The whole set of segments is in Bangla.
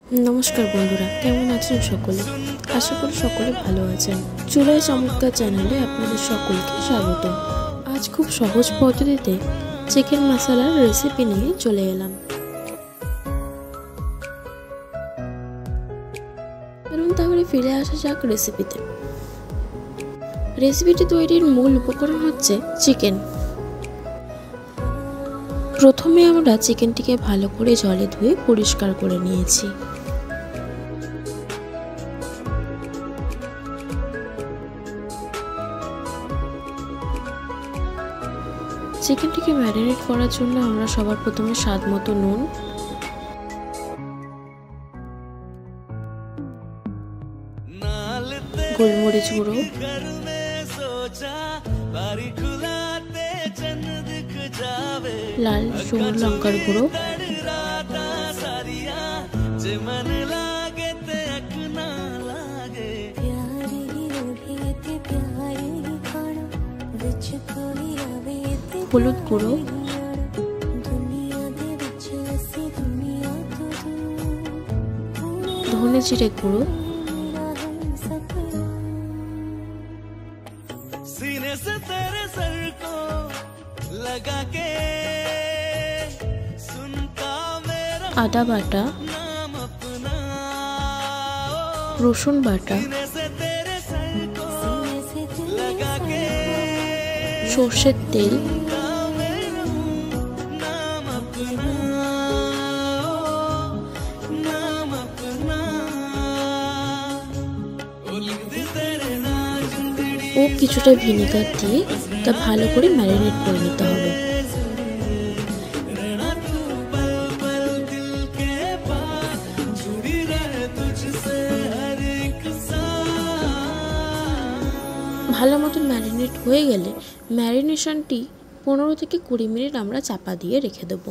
नमस्कार बंधुरा केमन आছেন সকলে आशा करी सकले भालो आছেন चूलाय चमत्कार चैनेले आपनादेर सकलके स्वागत। आज खूब सहज पद्धतिते चिकेन मसालार रेसिपि निये चले एलाम। चलुन ताहले फिरे आसा जाक रेसिपिते। रेसिपिटी तैरिर मूल उपकरण हच्छे चिकेन। प्रथमे आमरा चिकेनटिके भालो करे जले धुए परिष्कार करे नियेछि। चिकेनटिके मैरिनेट करार जोन्नो आमरा सबार प्रथमे स्वाद मतो नुन, गोलमरिच गुঁড়ো, लाल शुकनो लंकार गुঁড়ো, हलुद गुঁড়ো, धने जिरे गुঁড়ো, सीने से तेरे सर को लगा के सुनता मेरा आदा बाटा, रसुन बाटा, সরষের তেল, ও কিছুটা ভিনেগার দিয়ে তা ভালো করে ম্যারিনেট করে নিতে হবে। ভালো মতো ম্যারিনেট হয়ে গেলে ম্যারিনেশনটি 15 থেকে 20 মিনিট আমরা চাপা দিয়ে রেখে দেব।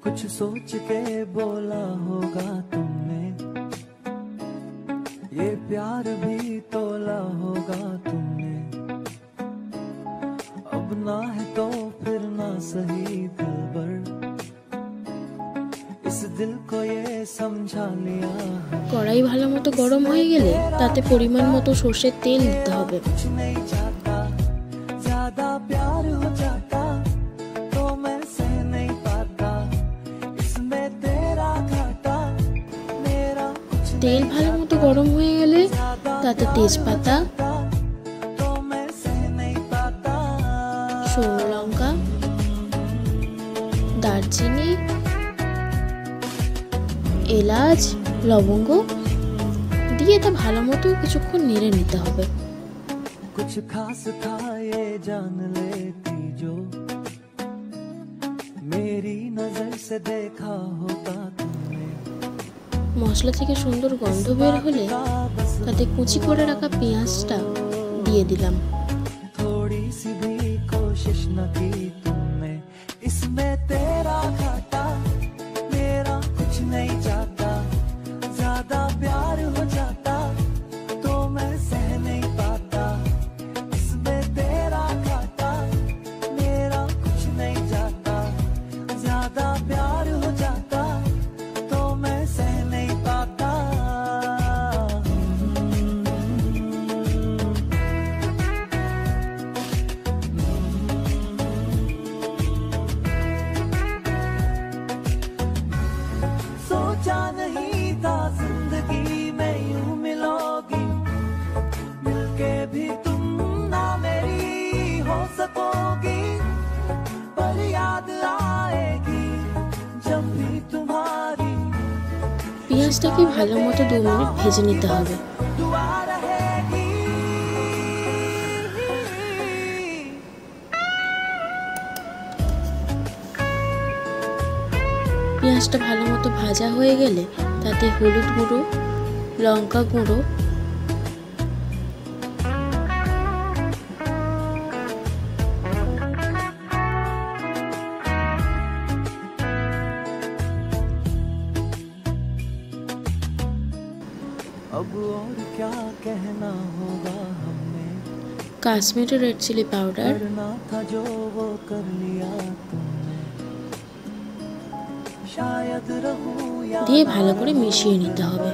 कुछ सोच के बोला होगा तुमने, ये प्यार भी तोला होगा तुमने, अब ना है तो फिर ना सही दिलबर, इस दिल को ये समझा लिया। কড়াই ভালো মতো গরম হয়ে গেলে তাতে পরিমাণ মতো সরষের তেল দিতে হবে। তেল ভালো মতো গরম হয়ে গেলে তাতে তেজপাতা, শুকনো লঙ্কা, দারচিনি, এলাচ, লবঙ্গ দিয়ে তা ভালো মতো কিছুক্ষণ নেড়ে নিতে হবে। कुछ खास था ये जान लेती जो मेरी नजर से देखा होता तुमने। মশলা থেকে সুন্দর গন্ধ বের হলে তাতে কুচি করে রাখা পেঁয়াজটা দিয়ে দিলাম। थोड़ी सी भी कोशिश न की तुमने, इसमें तेरा घाटा मेरा कुछ नहीं जाता, ज्यादा प्यार हो जाता तो मैं सह नहीं पाता, इसमें तेरा घाटा मेरा कुछ नहीं जाता, ज्यादा प्यार हो जाता तो मैं सह नहीं पाता। सोचा नहीं था जिंदगी में यूं मिलोगी, मिलके भी तुम ना मेरी हो सकोगी, पर याद आएगी जब भी तुम्हारी। পেঁয়াজটাকে ভালো মতো 2 মিনিট ভেজে নিতে হবে। दुआ रहेगी। পেঁয়াজটা ভালো মতো ভাজা হয়ে গেলে তাতে হলুদ গুঁড়ো, লঙ্কা গুঁড়ো, अब और क्या कहना होगा हमें, কাশ্মীরি রেড চিলি পাউডার करना था जो वो कर लिया तुमने, शायद रहूं या দিয়ে ना ভালো করে रहूं মিশিয়ে নিতে হবে।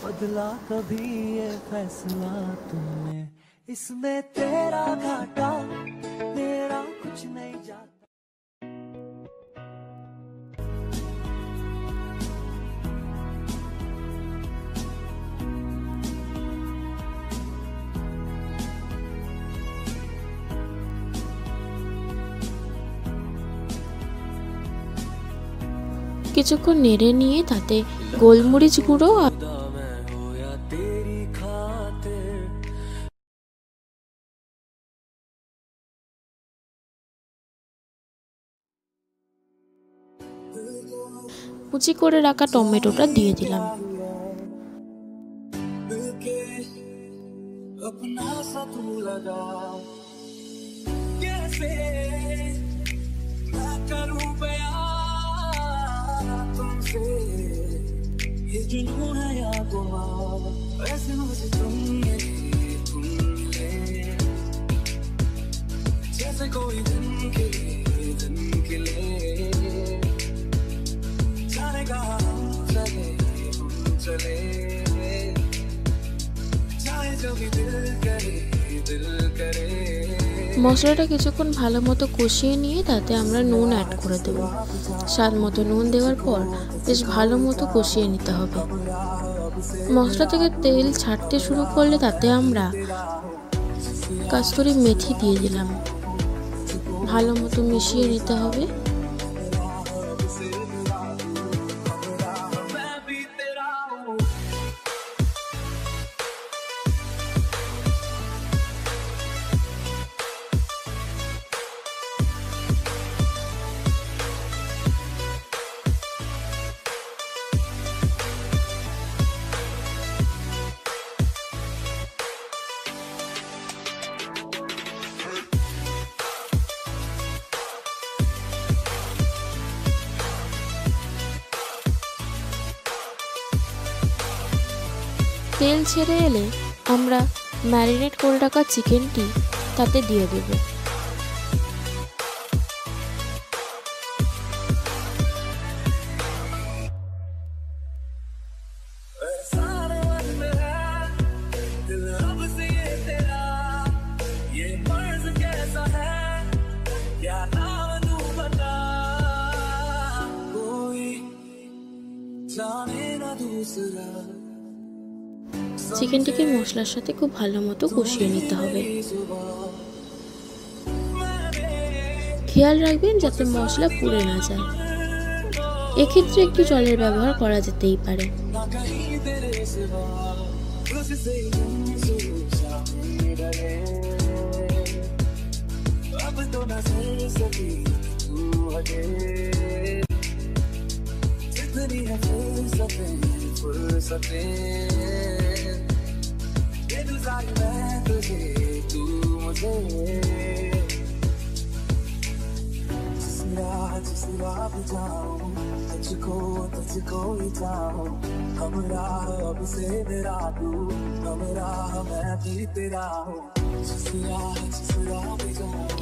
बदला कभी ये फैसला तुमने, इसमें तेरा घाटा मेरा कुछ नहीं जाता। কিছুক্ষণ নেড়ে নিয়ে তাতে গোলমরিচ গুঁড়ো কুচি করে রাখা টমেটোটা দিয়ে দিলাম। अपना सा तू लगा कैसे मैं करूं बयां तुमसे, ये जुनून है या गुमान, ऐसे मुझे तुम मिले जैसे कोई दिन के लिए जाने का हम चले মশলাটা কিছুক্ষণ ভালো মতো কষিয়ে নিয়ে তাতে আমরা নুন অ্যাড করে দেব। স্বাদ মতো নুন দেওয়ার পর বেশ ভালো মতো কষিয়ে নিতে হবে। মশলা থেকে তেল ছাড়তে শুরু করলে তাতে আমরা কসুরি মেথি দিয়ে দিলাম। ভালো মতো মিশিয়ে নিতে হবে। তেল ছেড়ে এলে আমরা ম্যারিনেট করে রাখা চিকেনটি তাতে দিয়ে দেব। চিকেনটিকে মশলার সাথে খুব ভালো মতো কষিয়ে নিতে হবে। খেয়াল রাখবেন যাতে মশলা পুড়ে না যায়। এক্ষেত্রে একটু জলের ব্যবহার করা যেতেই পারে।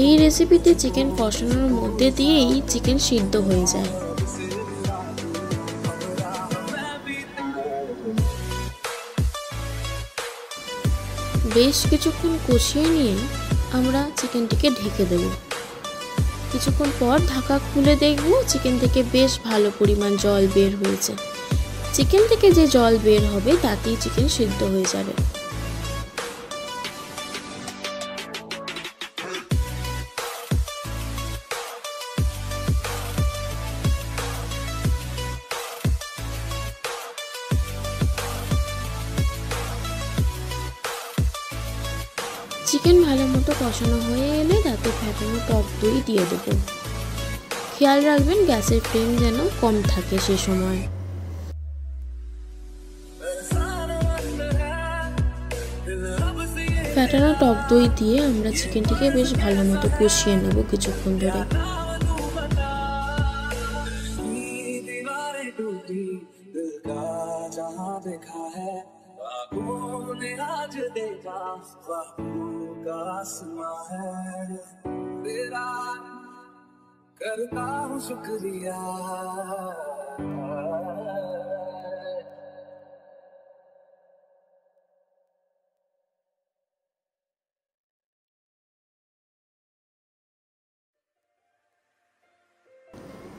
এই রেসিপিতে চিকেন কষানোর মধ্যে দিয়েই চিকেন সিদ্ধ হয়ে যায়। বেশ কিছুক্ষণ কষিয়ে নিয়ে আমরা চিকেনটিকে ঢেকে দেব। কিছুক্ষণ পর ঢাকা খুলে দেখব চিকেন থেকে বেশ ভালো পরিমাণ জল বের হয়েছে। চিকেন থেকে যে জল বের হবে তাতেই চিকেন সিদ্ধ হয়ে যাবে। চিকেন ভালো মতো কষানো হয়ে এলে তাতে ফ্যাটানো টক দই দিয়ে দেবো। খেয়াল রাখবেন গ্যাসের ফ্লেম যেন কম থাকে সে সময়। ফ্যাটানো টক দই দিয়ে আমরা চিকেনটিকে বেশ ভালো মতো কষিয়ে নেব কিছুক্ষণ ধরে। जहाँ जहाँ देखा है ख्वाबों ने आज देखा ख्वाबों का आसमां है तेरा करता हूँ शुक्रिया।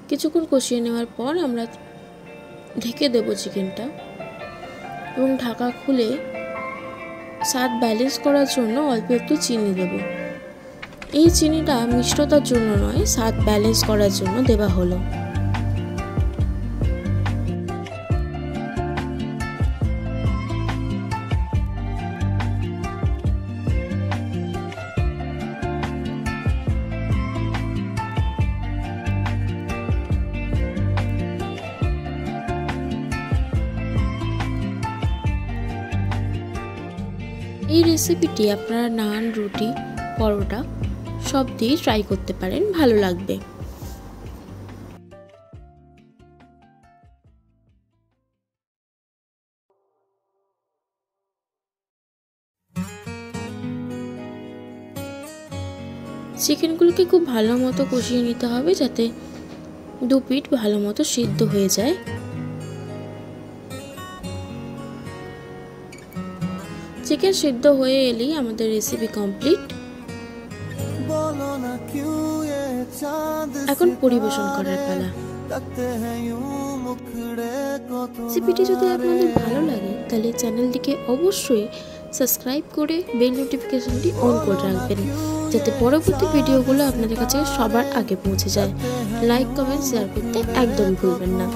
কিছুক্ষণ কষিয়ে নেওয়ার পর আমরা ঢেকে দেব চিকেনটা এবং ঢাকা খুলে স্বাদ ব্যালেন্স করার জন্য অল্প একটু চিনি দেব। এই চিনিটা মিষ্টতার জন্য নয়, স্বাদ ব্যালেন্স করার জন্য দেওয়া হলো। এই রেসিপিটি আপনারা নান, রুটি, পরোটা সব দিয়ে ট্রাই করতে পারেন, ভালো লাগবে। চিকেনগুলোকে খুব ভালো মতো কষিয়ে নিতে হবে যাতে দু পিঠ ভালো মতো সিদ্ধ হয়ে যায়। চিকেন সিদ্ধ হয়ে এলেই আমাদের রেসিপি কমপ্লিট। এখন পরিবেশন করার পালা। রেসিপিটি যদি আপনাদের ভালো লাগে তাহলে চ্যানেলটিকে অবশ্যই সাবস্ক্রাইব করে বেল নোটিফিকেশনটি অন করে রাখবেন যাতে পরবর্তী ভিডিওগুলো আপনাদের কাছে সবার আগে পৌঁছে যায়। লাইক, কমেন্ট, শেয়ার করতে একদম ভুলবেন না।